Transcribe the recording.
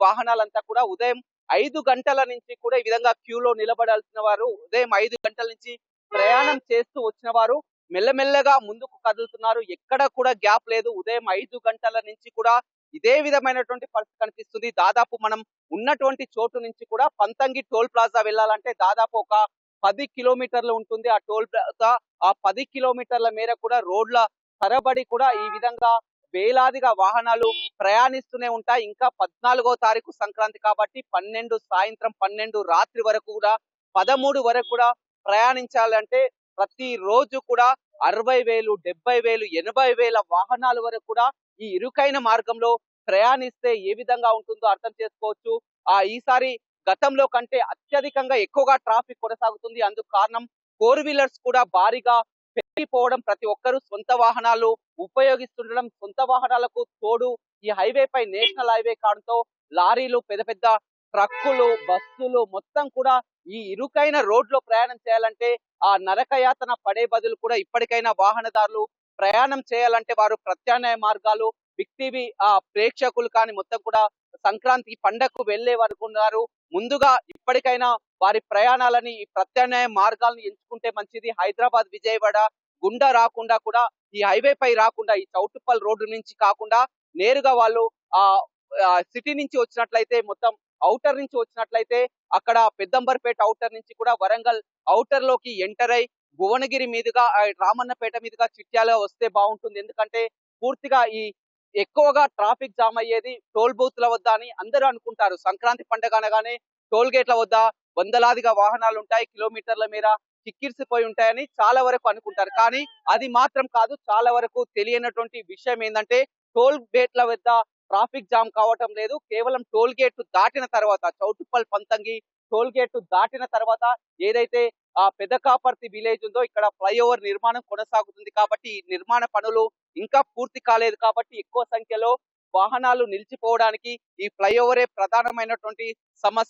వాహనాలంతా కూడా ఉదయం 5 గంటల నుంచి కూడా ఈ విధంగా క్యూలో నిలబడాల్సిన వారు ఉదయం 5 గంటల నుంచి ప్రయాణం చేస్తూ వచ్చిన వారు మెల్లమెల్లగా ముందుకు కదులుతున్నారు. ఎక్కడ కూడా గ్యాప్ లేదు. ఉదయం 5 గంటల నుంచి కూడా ఇదే విధమైనటువంటి పరిస్థితి కనిపిస్తుంది. దాదాపు మనం ఉన్నటువంటి చోటు నుంచి కూడా పంతంగి టోల్ ప్లాజా వెళ్ళాలంటే దాదాపు ఒక 10 కిలోమీటర్లు ఉంటుంది ఆ టోల్ ప్లాజా. ఆ 10 కిలోమీటర్ల మేర కూడా రోడ్ల తరబడి కూడా ఈ విధంగా వేలాదిగా వాహనాలు ప్రయాణిస్తూనే ఉంటాయి. ఇంకా 14వ తారీఖు సంక్రాంతి కాబట్టి 12 సాయంత్రం 12 రాత్రి వరకు కూడా 13 వరకు కూడా ప్రయాణించాలంటే ప్రతి రోజు కూడా 60,000, 70,000, 80,000 వాహనాల వరకు కూడా ఈ ఇరుకైన మార్గంలో ప్రయాణిస్తే ఏ విధంగా ఉంటుందో అర్థం చేసుకోవచ్చు. ఈసారి గతంలో కంటే అత్యధికంగా ఎక్కువగా ట్రాఫిక్ కొనసాగుతుంది. అందుకు కారణం 4 వీలర్స్ కూడా భారీగా పెరిగిపోవడం, ప్రతి ఒక్కరూ సొంత వాహనాలు ఉపయోగిస్తుండడం, సొంత వాహనాలకు తోడు ఈ హైవే పై నేషనల్ హైవే కావడంతో లారీలు, పెద్ద పెద్ద ట్రక్కులు, బస్సులు మొత్తం కూడా ఈ ఇరుకైన రోడ్లో ప్రయాణం చేయాలంటే ఆ నరకయాతన పడే బదులు కూడా ఇప్పటికైనా వాహనదారులు ప్రయాణం చేయాలంటే వారు ప్రత్యామ్నాయ మార్గాలు బిగ్ టీవీ ప్రేక్షకులు కానీ మొత్తం కూడా సంక్రాంతి పండగకు వెళ్లే వరకు ఉన్నారు. ముందుగా ఇప్పటికైనా వారి ప్రయాణాలని ఈ ప్రత్యామ్నాయ మార్గాలను ఎంచుకుంటే మంచిది. హైదరాబాద్, విజయవాడ గుండా రాకుండా కూడా ఈ హైవే పై రాకుండా ఈ చౌటుప్పల్ రోడ్డు నుంచి కాకుండా నేరుగా వాళ్ళు ఆ సిటీ నుంచి వచ్చినట్లయితే మొత్తం ఔటర్ నుంచి వచ్చినట్లయితే అక్కడ పెద్దంబర్పేట ఔటర్ నుంచి కూడా వరంగల్ ఔటర్ లోకి ఎంటర్ అయి భువనగిరి మీదుగా రామన్నపేట మీదుగా చిట్యాల వస్తే బాగుంటుంది. ఎందుకంటే పూర్తిగా ఎక్కువగా ట్రాఫిక్ జామ్ అయ్యేది టోల్ బూత్ల వద్ద అని అందరూ అనుకుంటారు. సంక్రాంతి పండుగ అనగానే టోల్ గేట్ల వద్ద వందలాదిగా వాహనాలు ఉంటాయి, కిలోమీటర్ల మేర చిక్కిరిసిపోయి ఉంటాయని చాలా వరకు అనుకుంటారు. కానీ అది మాత్రం కాదు. చాలా వరకు తెలియనటువంటి విషయం ఏంటంటే టోల్ గేట్ల వద్ద ట్రాఫిక్ జామ్ కావటం లేదు. కేవలం టోల్ గేట్ దాటిన తర్వాత చౌటుప్పల్ పంతంగి టోల్ గేట్ దాటిన తర్వాత ఏదైతే పెద్ద కాపర్తి విలేజ్ ఉందో ఇక్కడ ఫ్లైఓవర్ నిర్మాణం కొనసాగుతుంది కాబట్టి ఈ నిర్మాణ పనులు ఇంకా పూర్తి కాలేదు కాబట్టి ఎక్కువ సంఖ్యలో వాహనాలు నిలిచిపోవడానికి ఈ ఫ్లైఓవరే ప్రధానమైనటువంటి సమస్య.